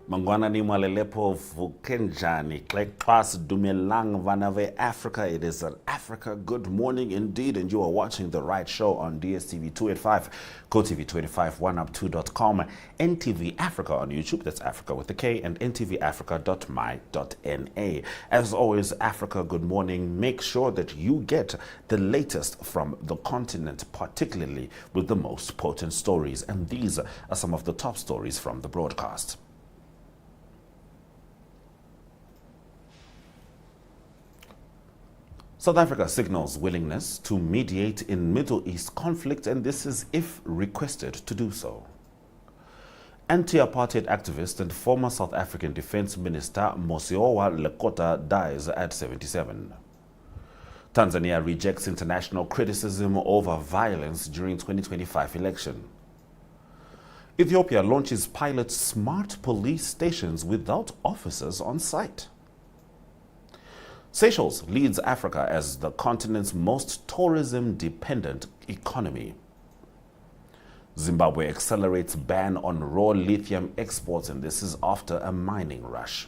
Mangwana ni mwalelepo vukenjani class dumelang vanave Africa. It is an Africa good morning indeed, and you are watching the right show on DSTV 285, GoTV 25, 1up2.com, NTV Africa on YouTube, that's Africa with a K, and ntvafrica.my.na. As always, Africa good morning. Make sure that you get the latest from the continent, particularly with the most potent stories, and these are some of the top stories from the broadcast. South Africa signals willingness to mediate in Middle East conflict, and this is if requested to do so. Anti-apartheid activist and former South African Defense Minister Mosiuoa Lekota dies at 77. Tanzania rejects international criticism over violence during 2025 election. Ethiopia launches pilot smart police stations without officers on site. Seychelles leads Africa as the continent's most tourism-dependent economy. Zimbabwe accelerates ban on raw lithium exports, and this is after a mining rush.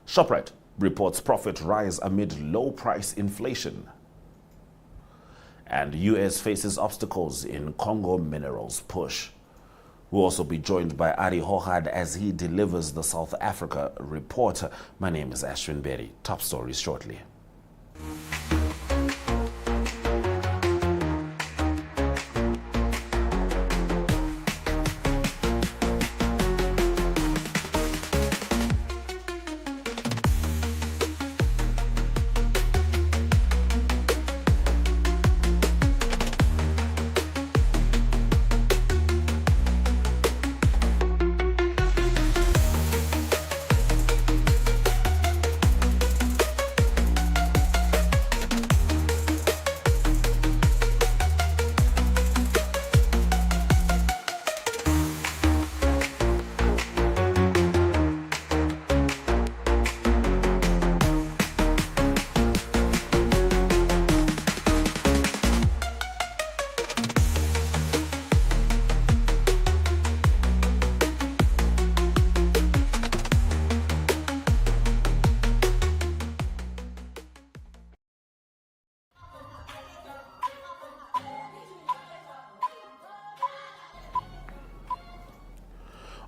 Shoprite reports profit rise amid low-price inflation. And U.S. faces obstacles in Congo minerals push. We'll also be joined by Arrie Hougaard as he delivers the South Africa report. My name is Ashwin Berry. Top stories shortly.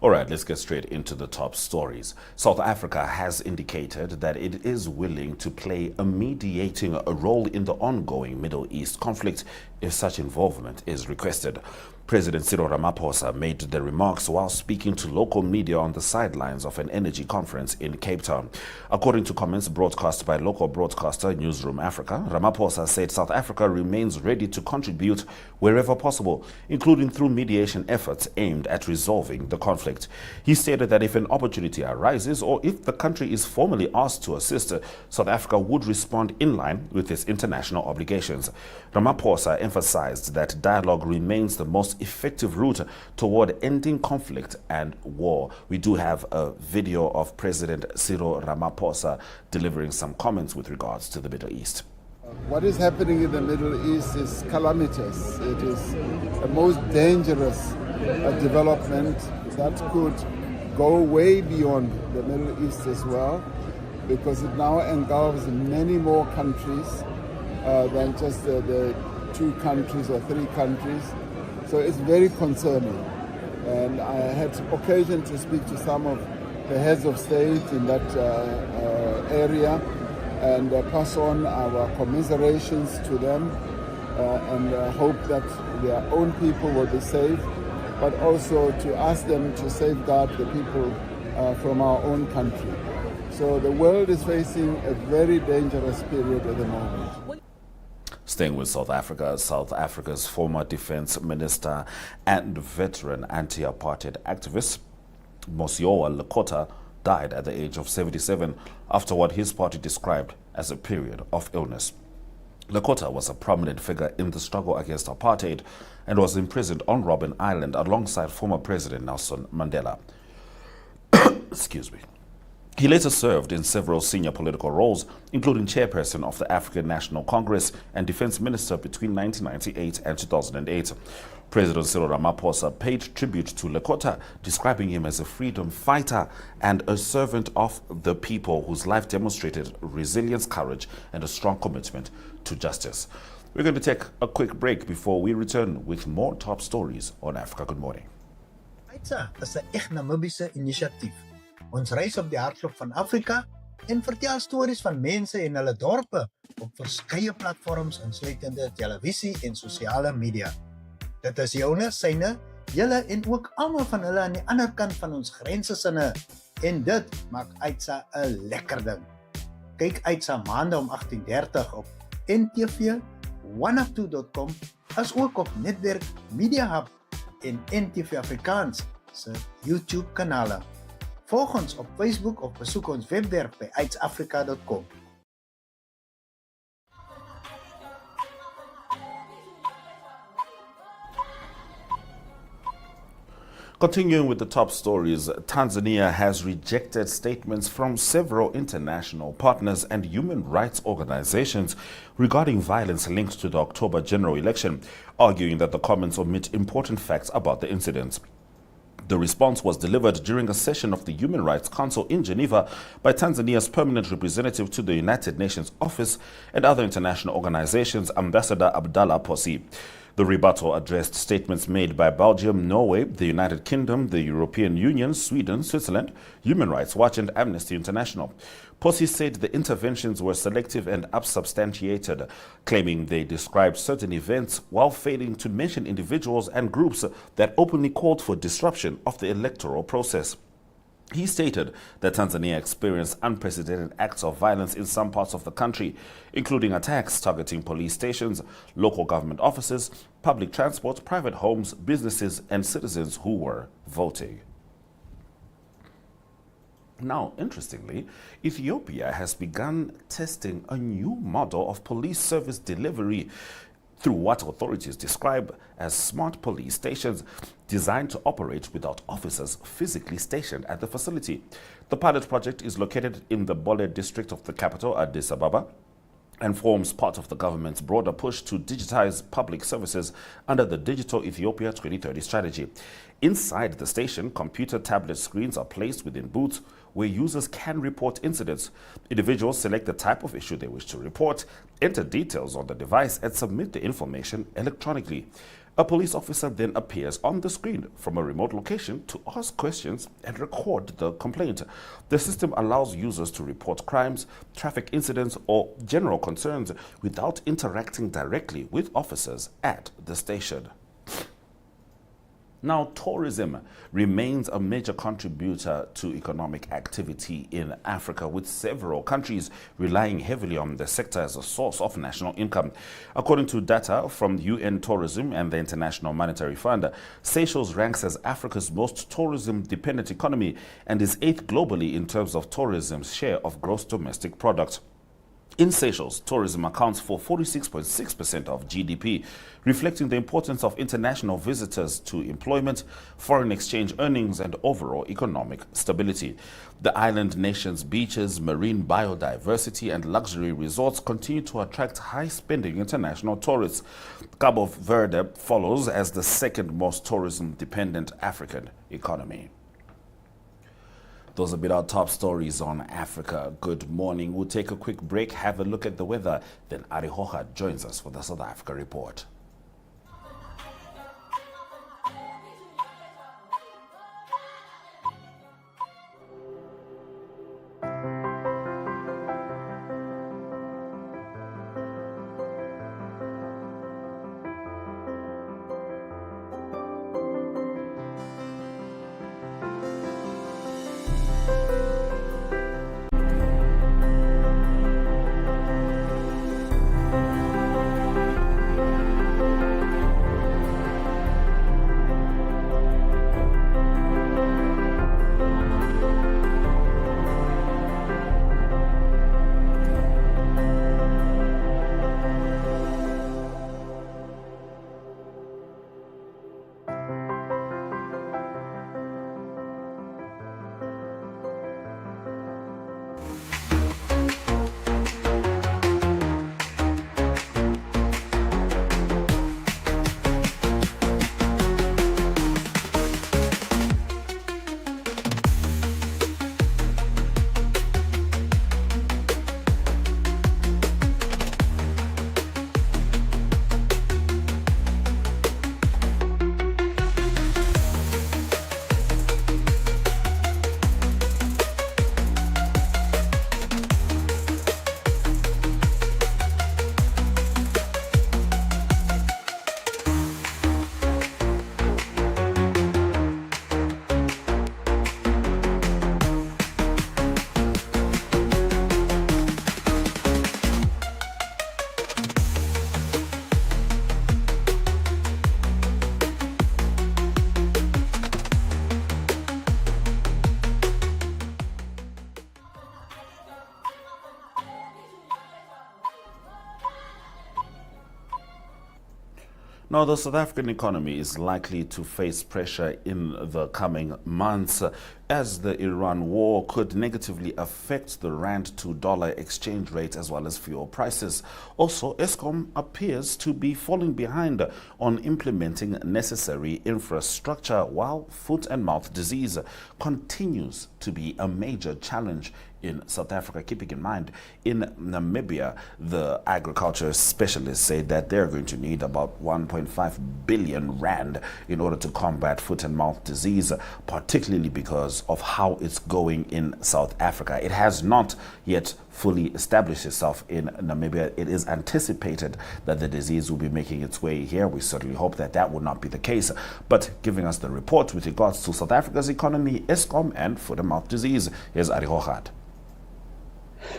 All right, let's get straight into the top stories. South Africa has indicated that it is willing to play a mediating role in the ongoing Middle East conflict if such involvement is requested. President Cyril Ramaphosa made the remarks while speaking to local media on the sidelines of an energy conference in Cape Town. According to comments broadcast by local broadcaster Newsroom Africa, Ramaphosa said South Africa remains ready to contribute wherever possible, including through mediation efforts aimed at resolving the conflict. He stated that if an opportunity arises or if the country is formally asked to assist, South Africa would respond in line with its international obligations. Ramaphosa emphasized that dialogue remains the most effective route toward ending conflict and war. We do have a video of President Cyril Ramaphosa delivering some comments with regards to the Middle East. What is happening in the Middle East is calamitous. It is the most dangerous development that could go way beyond the Middle East as well, because it now engulfs many more countries than just the 2 countries or 3 countries. So it's very concerning. And I had occasion to speak to some of the heads of state in that area and pass on our commiserations to them and hope that their own people will be safe, but also to ask them to safeguard the people from our own country. So the world is facing a very dangerous period at the moment. Staying with South Africa, South Africa's former defense minister and veteran anti-apartheid activist Mosiuoa Lekota died at the age of 77 after what his party described as a period of illness. Lekota was a prominent figure in the struggle against apartheid and was imprisoned on Robben Island alongside former President Nelson Mandela. Excuse me. He later served in several senior political roles, including chairperson of the African National Congress and defense minister between 1998 and 2008. President Cyril Ramaphosa paid tribute to Lekota, describing him as a freedom fighter and a servant of the people whose life demonstrated resilience, courage, and a strong commitment to justice. We're going to take a quick break before we return with more top stories on Africa Good Morning. AITSA is 'n echt Namibiese inisiatief. Ons reis op die hartklop van Afrika en vertel stories van mense en hulle dorpe op verskeie platforms insluitende televisie en sosiale media. Dit is joune, syne, julle en ook almal van hulle aan die ander kant van ons grense sinne en dit maak AITSA 'n lekker ding. Kyk AITSA maande om 18:30 op NTV, oneoftoe.com as ook op Netwerk Media Hub en NTV Afrikaans se YouTube kanale. Volg ons op Facebook of besoek ons webwerf by aitsafrica.com. Continuing with the top stories, Tanzania has rejected statements from several international partners and human rights organizations regarding violence linked to the October general election, arguing that the comments omit important facts about the incidents. The response was delivered during a session of the Human Rights Council in Geneva by Tanzania's permanent representative to the United Nations Office and other international organizations, Ambassador Abdallah Posi. The rebuttal addressed statements made by Belgium, Norway, the United Kingdom, the European Union, Sweden, Switzerland, Human Rights Watch, and Amnesty International. Posi said the interventions were selective and unsubstantiated, claiming they described certain events while failing to mention individuals and groups that openly called for disruption of the electoral process. He stated that Tanzania experienced unprecedented acts of violence in some parts of the country, including attacks targeting police stations, local government offices, public transport, private homes, businesses, and citizens who were voting. Now, interestingly, Ethiopia has begun testing a new model of police service delivery through what authorities describe as smart police stations designed to operate without officers physically stationed at the facility. The pilot project is located in the Bole district of the capital, Addis Ababa, and forms part of the government's broader push to digitize public services under the Digital Ethiopia 2030 strategy. Inside the station, computer tablet screens are placed within booths where users can report incidents. Individuals select the type of issue they wish to report, enter details on the device, and submit the information electronically. A police officer then appears on the screen from a remote location to ask questions and record the complaint. The system allows users to report crimes, traffic incidents, or general concerns without interacting directly with officers at the station. Now, tourism remains a major contributor to economic activity in Africa, with several countries relying heavily on the sector as a source of national income. According to data from UN Tourism and the International Monetary Fund, Seychelles ranks as Africa's most tourism-dependent economy and is 8th globally in terms of tourism's share of gross domestic product. In Seychelles, tourism accounts for 46.6% of GDP, reflecting the importance of international visitors to employment, foreign exchange earnings, and overall economic stability. The island nation's beaches, marine biodiversity, and luxury resorts continue to attract high-spending international tourists. Cabo Verde follows as the second most tourism-dependent African economy. Those have been our top stories on Africa Good Morning. We'll take a quick break, have a look at the weather, then Arrie Hougaard joins us for the South Africa Report. Now, the South African economy is likely to face pressure in the coming months as the Iran war could negatively affect the rand to dollar exchange rate as well as fuel prices. Also, Eskom appears to be falling behind on implementing necessary infrastructure, while foot and mouth disease continues to be a major challenge in South Africa. Keeping in mind, in Namibia, the agriculture specialists say that they're going to need about 1.5 billion rand in order to combat foot and mouth disease, particularly because of how it's going in South Africa. It has not yet fully established itself in Namibia. It is anticipated that the disease will be making its way here. We certainly hope that that will not be the case. But giving us the report with regards to South Africa's economy, Eskom, and foot and mouth disease, here's Arrie Hougaard.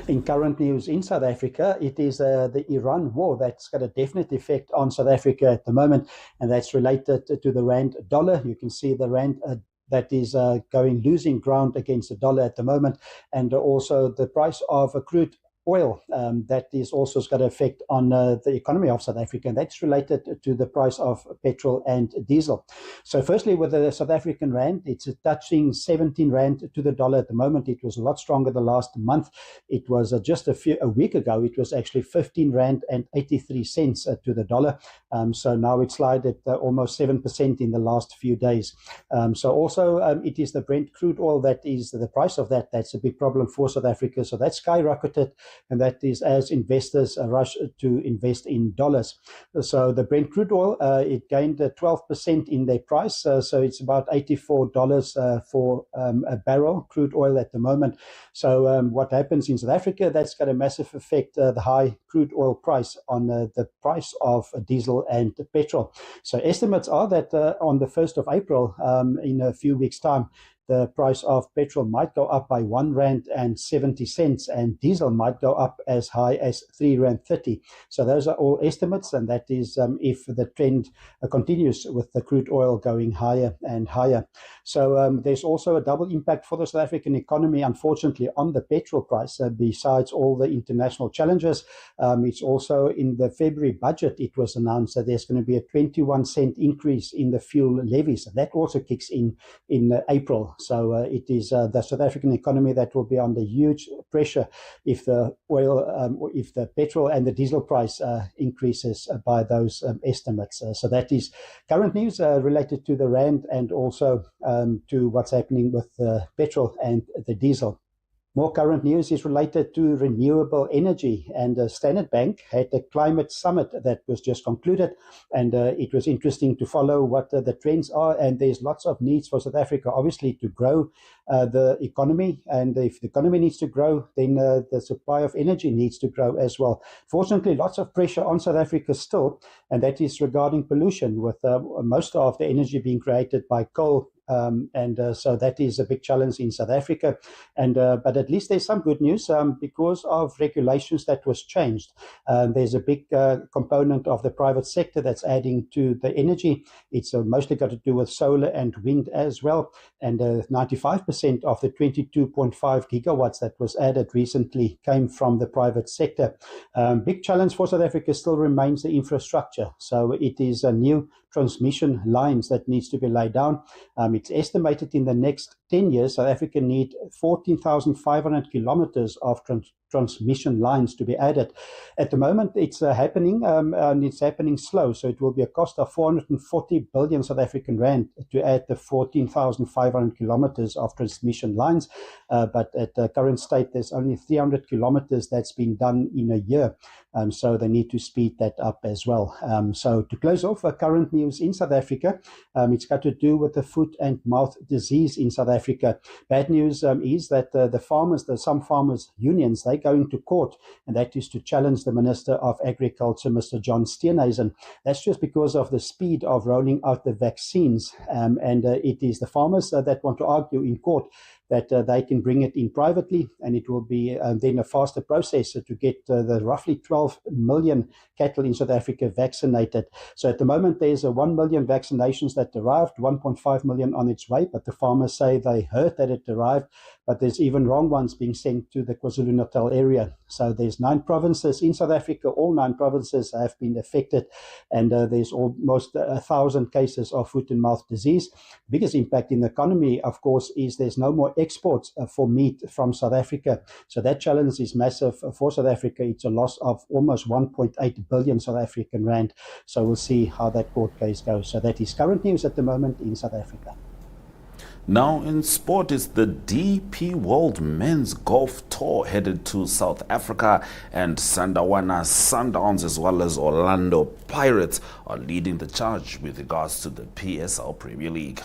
In current news in South Africa, it is the Iran war that's got a definite effect on South Africa at the moment, and that's related to the rand dollar. You can see the rand that is losing ground against the dollar at the moment, and also the price of crude oil that is also got an effect on the economy of South Africa, and that's related to the price of petrol and diesel. So firstly, with the South African rand, it's touching 17 rand to the dollar at the moment. It was a lot stronger the last month. It was just a week ago, it was actually 15 rand and 83 cents to the dollar. So now it's slided almost 7% in the last few days. So also it is the Brent crude oil that is the price of that's a big problem for South Africa. So that skyrocketed, and that is as investors rush to invest in dollars. So the Brent crude oil, it gained 12% in their price. So it's about $84 for a barrel crude oil at the moment. So what happens in South Africa, that's got a massive effect, the high crude oil price on the price of diesel and petrol. So estimates are that on the 1st of April, in a few weeks' time, the price of petrol might go up by R1.70, and diesel might go up as high as R3.30. So those are all estimates, and that is if the trend continues with the crude oil going higher and higher. So there's also a double impact for the South African economy, unfortunately, on the petrol price. Besides all the international challenges, it's also in the February budget, it was announced that there's going to be a 21-cent increase in the fuel levies. That also kicks in April. So it is the South African economy that will be under huge pressure if the if the petrol and the diesel price increases by those estimates. So that is current news related to the rand and also to what's happening with the petrol and the diesel. More current news is related to renewable energy, and Standard Bank had a climate summit that was just concluded, and it was interesting to follow what the trends are, and there's lots of needs for South Africa, obviously, to grow the economy, and if the economy needs to grow, then the supply of energy needs to grow as well. Fortunately, lots of pressure on South Africa still, and that is regarding pollution, with most of the energy being created by coal. So that is a big challenge in South Africa, and but at least there's some good news because of regulations that was changed. There's a big component of the private sector that's adding to the energy. It's mostly got to do with solar and wind as well, and 95% of the 22.5 gigawatts that was added recently came from the private sector. Big challenge for South Africa still remains the infrastructure. So it is a new transmission lines that needs to be laid down. It's estimated in the next 10 years, South Africa need 14,500 kilometers of transmission lines to be added. At the moment, it's happening, and it's happening slow. So it will be a cost of 440 billion South African rand to add the 14,500 kilometers of transmission lines. But at the current state, there's only 300 kilometers that's been done in a year. So they need to speed that up as well. So to close off current news in South Africa, it's got to do with the foot and mouth disease in South Africa. Bad news is that some farmers' unions, they're going to court, and that is to challenge the Minister of Agriculture, Mr. John Steenhuisen. That's just because of the speed of rolling out the vaccines. And it is the farmers that want to argue in court that they can bring it in privately, and it will be then a faster process to get the roughly 12 million cattle in South Africa vaccinated. So at the moment, there's 1 million vaccinations that arrived, 1.5 million on its way, but the farmers say they heard that it arrived, but there's even wrong ones being sent to the KwaZulu-Natal area. So there's 9 provinces in South Africa. All 9 provinces have been affected, and there's almost 1,000 cases of foot and mouth disease. Biggest impact in the economy, of course, is there's no more exports for meat from South Africa. So that challenge is massive for South Africa. It's a loss of almost 1.8 billion South African rand. So we'll see how that court case goes. So that is current news at the moment in South Africa. Now in sport, is the DP World Men's Golf Tour headed to South Africa, and Sandawana Sundowns as well as Orlando Pirates are leading the charge with regards to the PSL Premier League.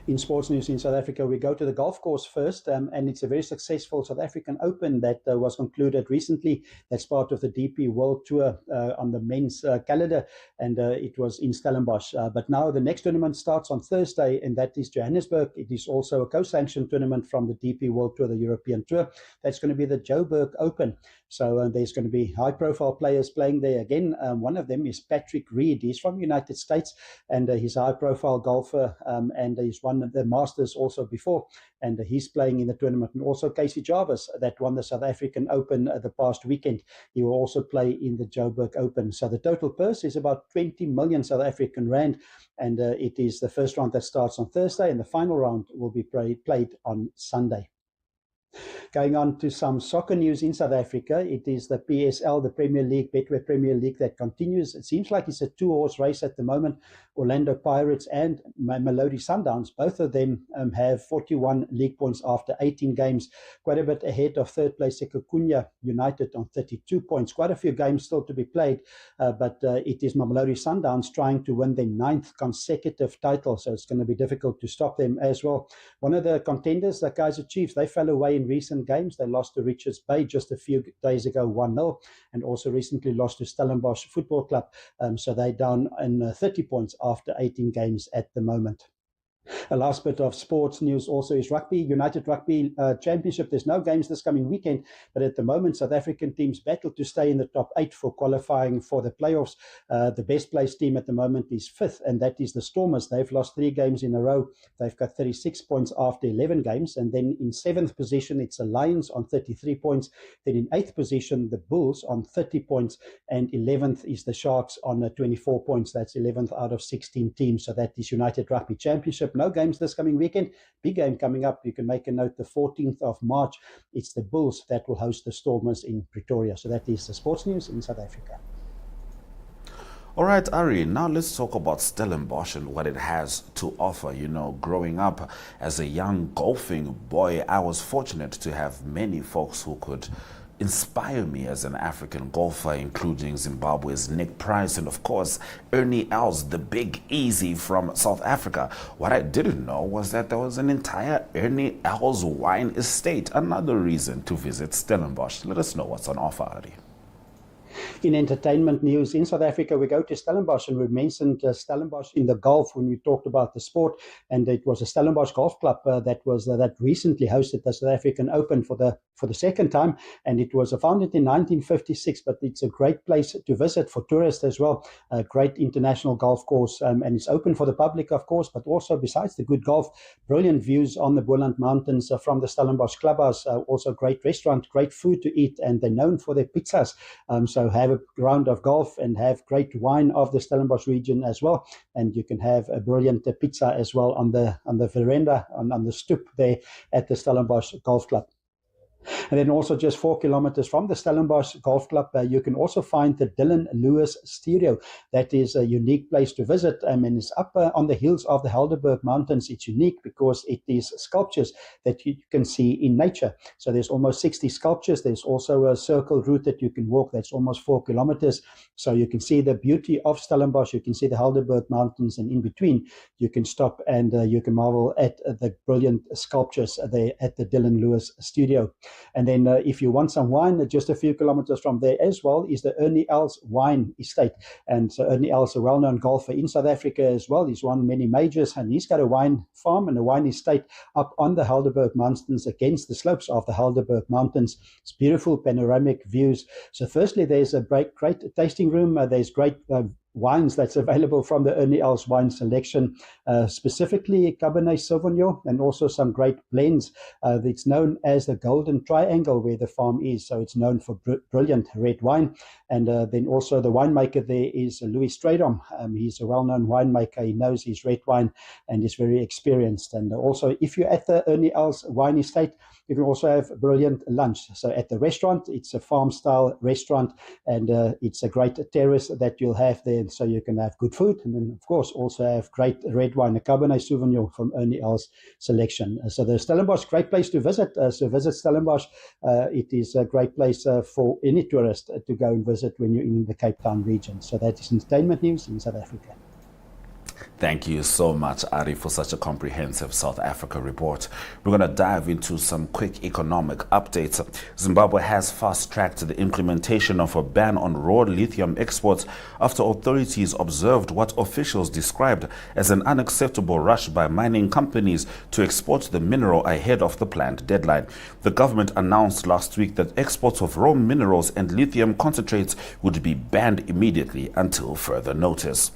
In sports news in South Africa, we go to the golf course first, and it's a very successful South African Open that was concluded recently. That's part of the DP World Tour on the men's calendar, and it was in Stellenbosch. But now the next tournament starts on Thursday, and that is Johannesburg. It is also a co-sanctioned tournament from the DP World Tour, the European Tour. That's going to be the Joburg Open. So there's going to be high-profile players playing there again. One of them is Patrick Reed. He's from the United States, and he's a high-profile golfer, and he's won the Masters also before, and he's playing in the tournament. And also Casey Jarvis, that won the South African Open the past weekend. He will also play in the Joburg Open. So the total purse is about 20 million South African rand, and it is the first round that starts on Thursday, and the final round will be played on Sunday. Going on to some soccer news in South Africa, it is the PSL, the Premier League, Betway Premier League, that continues. It seems like it's a 2-horse race at the moment. Orlando Pirates and Mamelodi Sundowns, both of them have 41 league points after 18 games, quite a bit ahead of third place Sekhukhune United on 32 points. Quite a few games still to be played, but it is Mamelodi Sundowns trying to win their 9th consecutive title, so it's going to be difficult to stop them as well. One of the contenders, the Kaizer Chiefs, they fell away in recent games. They lost to Richards Bay just a few days ago, 1-0, and also recently lost to Stellenbosch Football Club. So they're down in 30 points after 18 games at the moment. A last bit of sports news also is rugby, United Rugby Championship. There's no games this coming weekend, but at the moment, South African teams battle to stay in the top 8 for qualifying for the playoffs. The best placed team at the moment is 5th, and that is the Stormers. They've lost 3 games in a row. They've got 36 points after 11 games. And then in 7th position, it's the Lions on 33 points. Then in 8th position, the Bulls on 30 points. And 11th is the Sharks on 24 points. That's 11th out of 16 teams. So that is United Rugby Championship. No games this coming weekend. Big game coming up. You can make a note, the 14th of March. It's the Bulls that will host the Stormers in Pretoria. So that is the sports news in South Africa. All right, Arrie, now let's talk about Stellenbosch and what it has to offer. You know, growing up as a young golfing boy, I was fortunate to have many folks who could inspire me as an African golfer, including Zimbabwe's Nick Price and, of course, Ernie Els, the Big Easy from South Africa. What I didn't know was that there was an entire Ernie Els wine estate. Another reason to visit Stellenbosch. Let us know what's on offer, Arrie. In entertainment news in South Africa, we go to Stellenbosch, and we mentioned Stellenbosch in the golf when we talked about the sport, and it was a Stellenbosch Golf Club that recently hosted the South African Open for the second time, and it was founded in 1956. But it's a great place to visit for tourists as well. A great international golf course, and it's open for the public, of course, but also besides the good golf, brilliant views on the Boland Mountains from the Stellenbosch Clubhouse. Also great restaurant, great food to eat, and they're known for their pizzas. So have a round of golf and have great wine of the Stellenbosch region as well, and you can have a brilliant pizza as well on the veranda, on the stoep there at the Stellenbosch Golf Club. And then also just 4 kilometers from the Stellenbosch Golf Club, you can also find the Dylan Lewis Studio. That is a unique place to visit, and it's up on the hills of the Helderberg Mountains. It's unique because it is sculptures that you can see in nature. So there's almost 60 sculptures. There's also a circle route that you can walk that's almost 4 kilometers. So you can see the beauty of Stellenbosch. You can see the Helderberg Mountains, and in between you can stop and you can marvel at the brilliant sculptures there at the Dylan Lewis Studio. And then if you want some wine, just a few kilometers from there as well is the Ernie Els Wine Estate. And so Ernie Els, a well-known golfer in South Africa as well. He's won many majors, and he's got a wine farm and a wine estate up on the Helderberg Mountains, against the slopes of the Helderberg Mountains. It's beautiful panoramic views. So firstly, there's a great tasting room. There's great wines that's available from the Ernie Els wine selection, specifically Cabernet Sauvignon, and also some great blends. It's known as the Golden Triangle where the farm is, so it's known for brilliant red wine. And then also the winemaker there is Louis Stradom. He's a well-known winemaker. He knows his red wine and is very experienced. And also, if you're at the Ernie Els wine estate, you can also have brilliant lunch. So at the restaurant, it's a farm-style restaurant, and it's a great terrace that you'll have there. So you can have good food, and then, of course, also have great red wine, a Cabernet Sauvignon from Ernie Els selection. So the Stellenbosch, great place to visit. So visit Stellenbosch. It is a great place for any tourist to go and visit when you're in the Cape Town region. So that is entertainment news in South Africa. Thank you so much, Arrie, for such a comprehensive South Africa report. We're going to dive into some quick economic updates. Zimbabwe has fast-tracked the implementation of a ban on raw lithium exports after authorities observed what officials described as an unacceptable rush by mining companies to export the mineral ahead of the planned deadline. The government announced last week that exports of raw minerals and lithium concentrates would be banned immediately until further notice.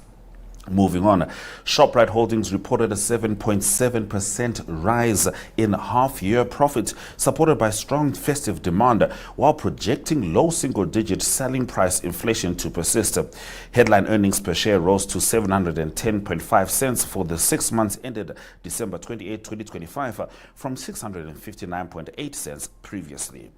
Moving on, Shoprite Holdings reported a 7.7% rise in half-year profits, supported by strong festive demand, while projecting low single-digit selling price inflation to persist. Headline earnings per share rose to 710.5 cents for the 6 months ended December 28, 2025, from 659.8 cents previously.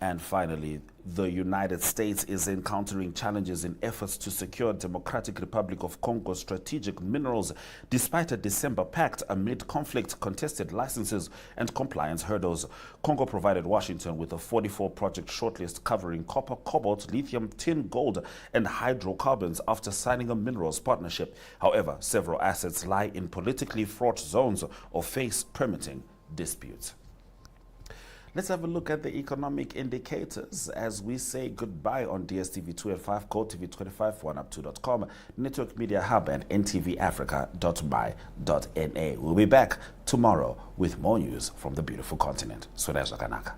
And finally, the United States is encountering challenges in efforts to secure Democratic Republic of Congo's strategic minerals, despite a December pact amid conflict, contested licenses, and compliance hurdles. Congo provided Washington with a 44-project shortlist covering copper, cobalt, lithium, tin, gold, and hydrocarbons after signing a minerals partnership. However, several assets lie in politically fraught zones or face permitting disputes. Let's have a look at the economic indicators as we say goodbye on DSTV2 at 5, Code TV 25, 1up2.com, Network Media Hub, and ntvafrica.my.na. We'll be back tomorrow with more news from the beautiful continent. Sweleza Kanaka.